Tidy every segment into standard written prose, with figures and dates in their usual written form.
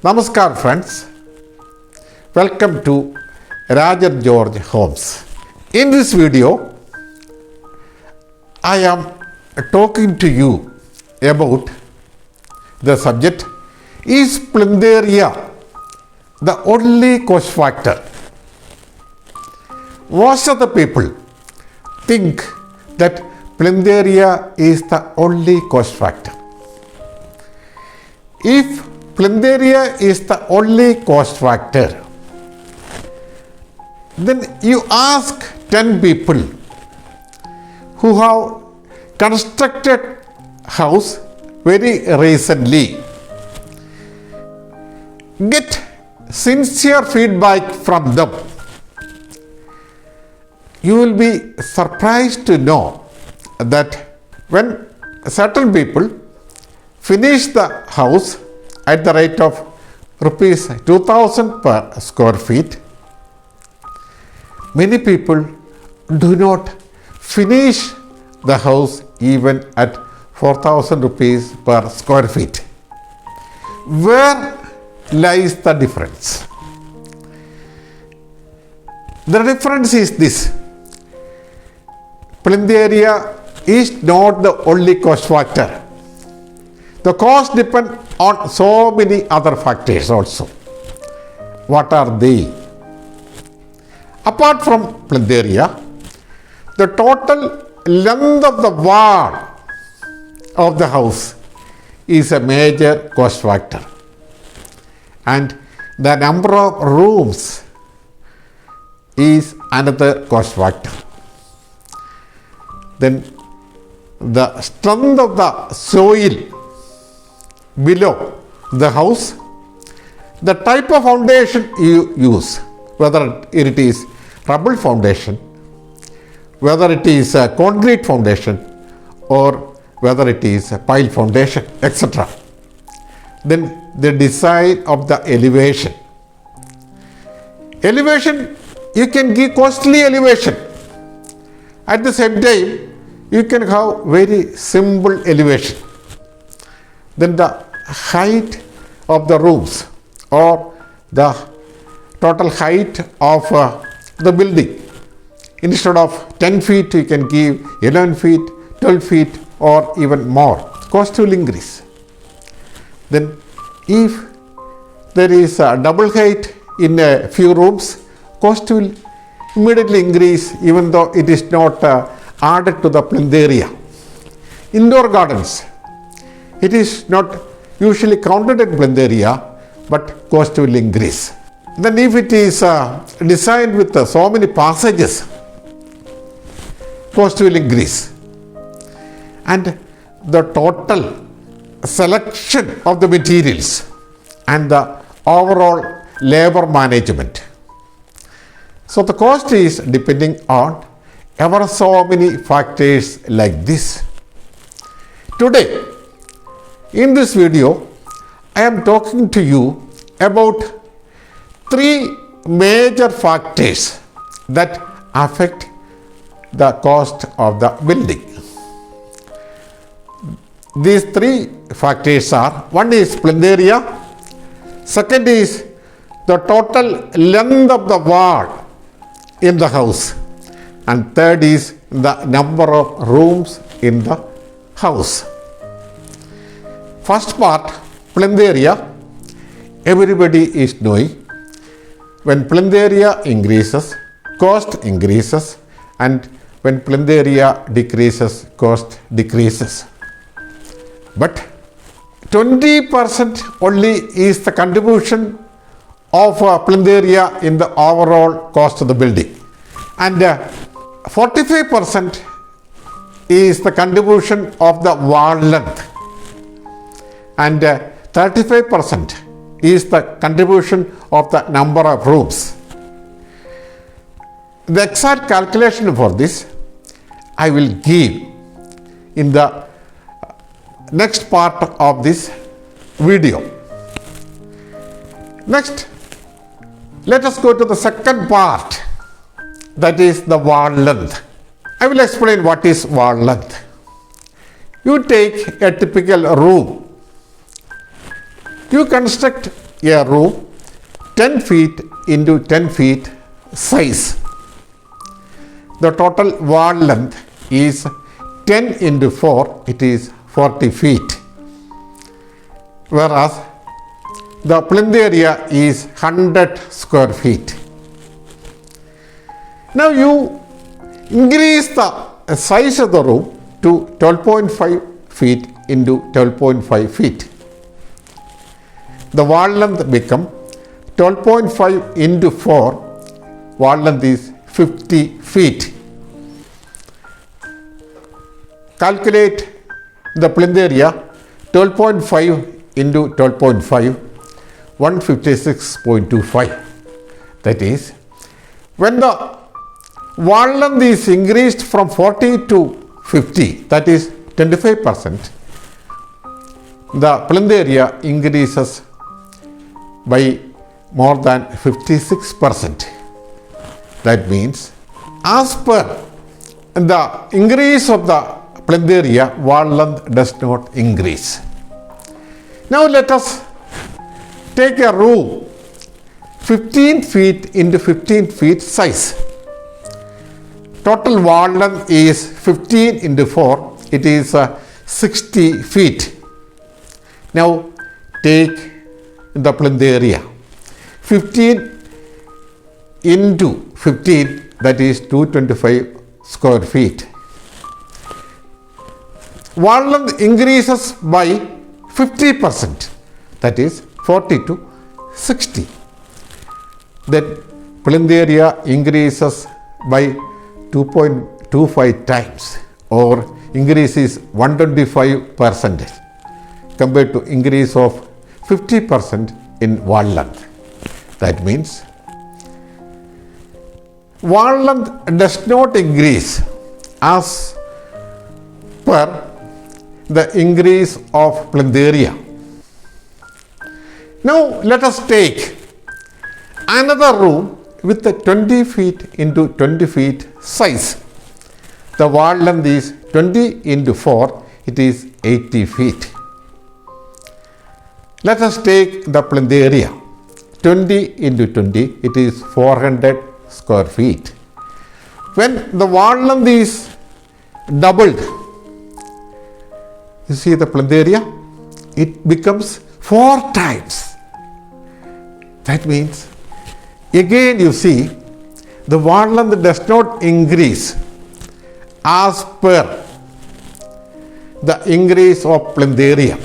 Namaskar friends, welcome to Rajan George Homes. In this video, I am talking to you about the subject, is Plinth area the only cost factor? Most of the people think that Plinth area is the only cost factor. If Plinth area is the only cost factor, then you ask 10 people who have constructed house very recently, get sincere feedback from them. You will be surprised to know that when certain people finish the house at the rate of rupees 2000 per square feet, many people do not finish the house even at 4000 rupees per square feet. Where lies the difference? The difference is this: Plinth area is not the only cost factor. The cost depends on so many other factors also. What are they? Apart from Plinth area, the total length of the wall of the house is a major cost factor, and the number of rooms is another cost factor. Then the strength of the soil below the house, the type of foundation you use, whether it is rubble foundation, whether it is a concrete foundation, or whether it is a pile foundation, etc. Then the design of the elevation. Elevation, you can give costly elevation. At the same time, you can have very simple elevation. Then the height of the rooms, or the total height of the building. Instead of 10 feet, you can give 11 feet, 12 feet, or even more. Cost will increase. Then if there is a double height in a few rooms, cost will immediately increase, even though it is not added to the Plinth area. Indoor gardens, it is not usually counted in Plinth area, but cost will increase. Then if it is designed with so many passages, cost will increase. And the total selection of the materials and the overall labor management. So the cost is depending on ever so many factors like this. Today, in this video, I am talking to you about 3 major factors that affect the cost of the building. These 3 factors are: one is Plinth area, second is the total length of the wall in the house, and third is the number of rooms in the house. First part, Plinth area, everybody is knowing. When Plinth area increases, cost increases, and when Plinth area decreases, cost decreases. But 20% only is the contribution of Plinth area in the overall cost of the building, and 45% is the contribution of the wall length, and 35% is the contribution of the number of rooms. The exact calculation for this I will give in the next part of this video. Next, let us go to the second part, that is the wall length. I will explain what is wall length. You take a typical room. You construct a room 10 feet into 10 feet size. The total wall length is 10 into 4, it is 40 feet. Whereas the plinth area is 100 square feet. Now you increase the size of the room to 12.5 feet into 12.5 feet. The wall length become 12.5 into 4, wall length is 50 feet. Calculate the plinth area 12.5 into 12.5, 156.25. That is, when the wall length is increased from 40 to 50, that is 25%, the plinth area increases by more than 56%. That means, as per the increase of the plinth area, wall length does not increase. Now let us take a room 15 feet into 15 feet size. Total wall length is 15 into 4, it is 60 feet. Now take the plinth area 15 into 15, that is 225 square feet. Wall length increases by 50%, that is 40 to 60. Then plinth area increases by 2.25 times, or increase is 125% compared to increase of 50% in wall length. That means wall length does not increase as per the increase of plinth area. Now let us take another room with a 20 feet into 20 feet size. The wall length is 20 into 4, it is 80 feet. Let us take the plinth area 20 into 20, it is 400 square feet. When the wall length is doubled, you see the plinth area, it becomes 4 times. That means, again you see, the wall length does not increase as per the increase of plinth area.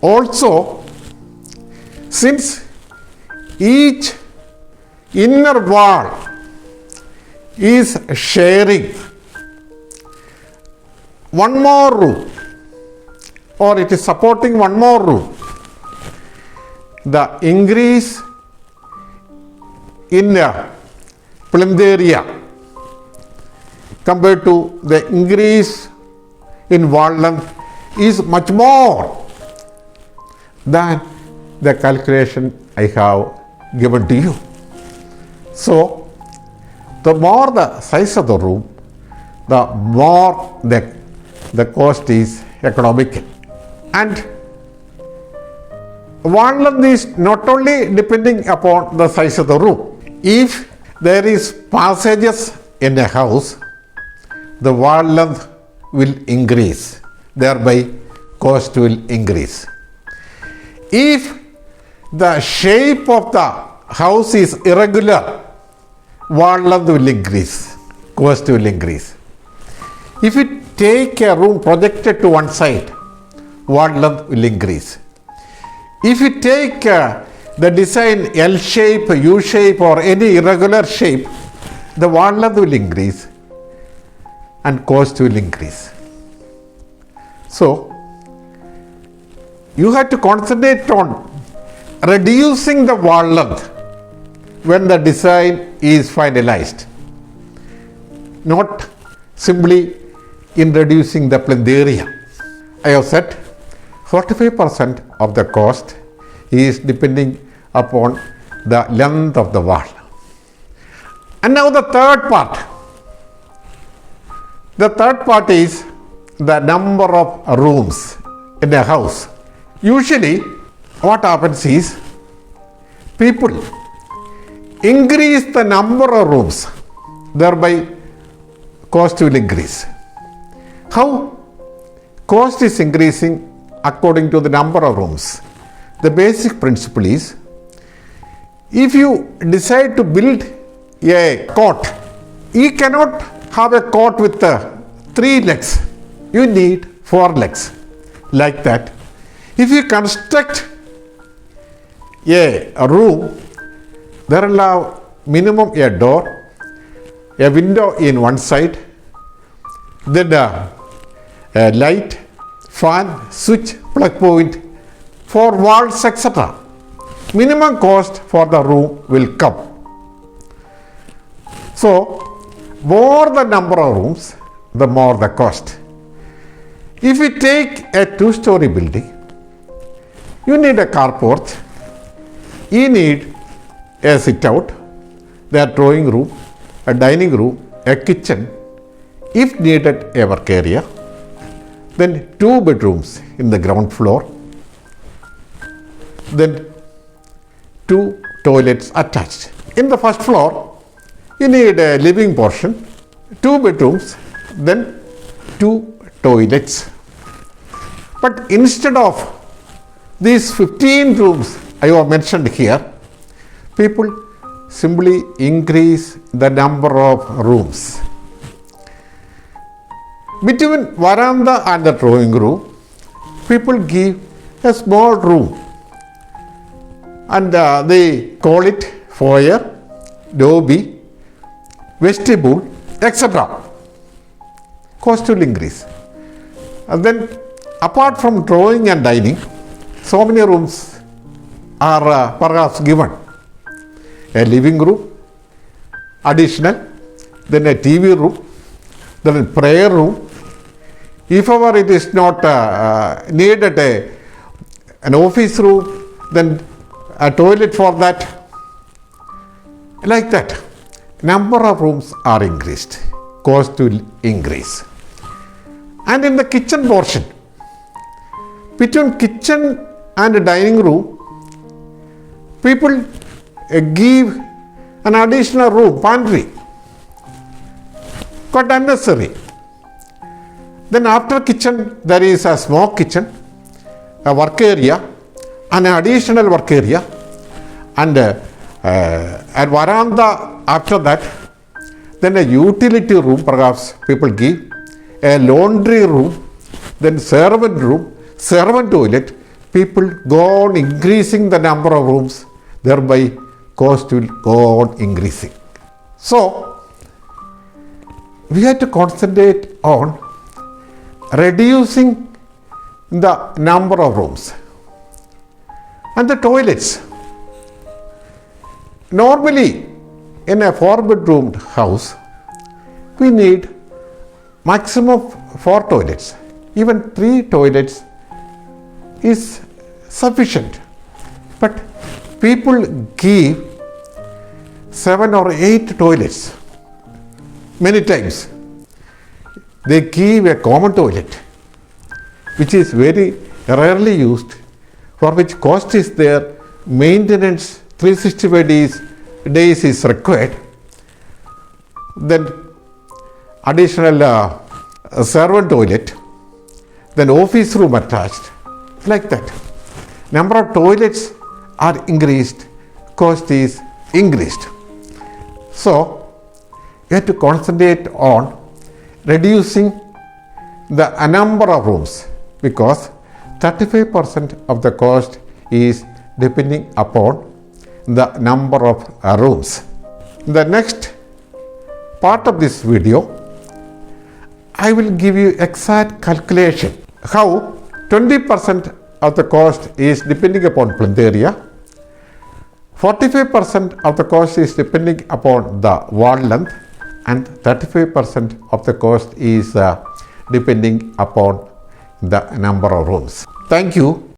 Also, since each inner wall is sharing one more room, or it is supporting one more room, the increase in the plinth area compared to the increase in wall length is much more than the calculation I have given to you. So, the more the size of the room, the more the cost is economical. And wall length is not only depending upon the size of the room. If there is passages in a house, the wall length will increase, thereby cost will increase. If the shape of the house is irregular, wall length will increase, cost will increase. If you take a room projected to one side, wall length will increase. If you take the design L shape, U shape, or any irregular shape, the wall length will increase and cost will increase. So, you have to concentrate on reducing the wall length when the design is finalized, not simply in reducing the plinth area. I have said 45% of the cost is depending upon the length of the wall. And now the third part. The third part is the number of rooms in a house. Usually what happens is people increase the number of rooms, thereby cost will increase. How cost is increasing according to the number of rooms? The basic principle is, if you decide to build a cot, you cannot have a cot with 3 legs. You need 4 legs. Like that. If you construct a room, there will have minimum a door, a window in one side, then a light, fan, switch, plug point, 4 walls, etc. Minimum cost for the room will come. So, more the number of rooms, the more the cost. If you take a 2-story building, you need a carport, you need a sit-out, the drawing room, a dining room, a kitchen, if needed a work area, then 2 bedrooms in the ground floor, then 2 toilets attached. In the first floor, you need a living portion, 2 bedrooms, then 2 toilets. But instead of these 15 rooms I have mentioned here, people simply increase the number of rooms. Between veranda and the drawing room, people give a small room and they call it foyer, lobby, vestibule, etc. Cost will increase. And then apart from drawing and dining, so many rooms are perhaps given. A living room, additional, then a TV room, then a prayer room. If ever it is not needed an office room, then a toilet for that. Like that. Number of rooms are increased. Cost will increase. And in the kitchen portion, between kitchen and dining room, people give an additional room, pantry. Quite unnecessary. Then after kitchen, there is a small kitchen, a work area, an additional work area, and a veranda after that. Then a utility room, perhaps people give, a laundry room, then servant room, servant toilet. People go on increasing the number of rooms, thereby cost will go on increasing. So, we have to concentrate on reducing the number of rooms. And the toilets. Normally, in a 4-bedroom house, we need maximum 4 toilets. Even 3 toilets is sufficient. But people give 7 or 8 toilets. Many times, they give a common toilet, which is very rarely used, for which cost is there, maintenance 365 days is required. Then additional servant toilet, then office room attached, like that. Number of toilets are increased, cost is increased. So, you have to concentrate on reducing the number of rooms, because 35% of the cost is depending upon the number of rooms. The next part of this video, I will give you exact calculation how 20% of the cost is depending upon plinth area, 45% of the cost is depending upon the wall length, and 35% of the cost is depending upon the number of rooms. Thank you.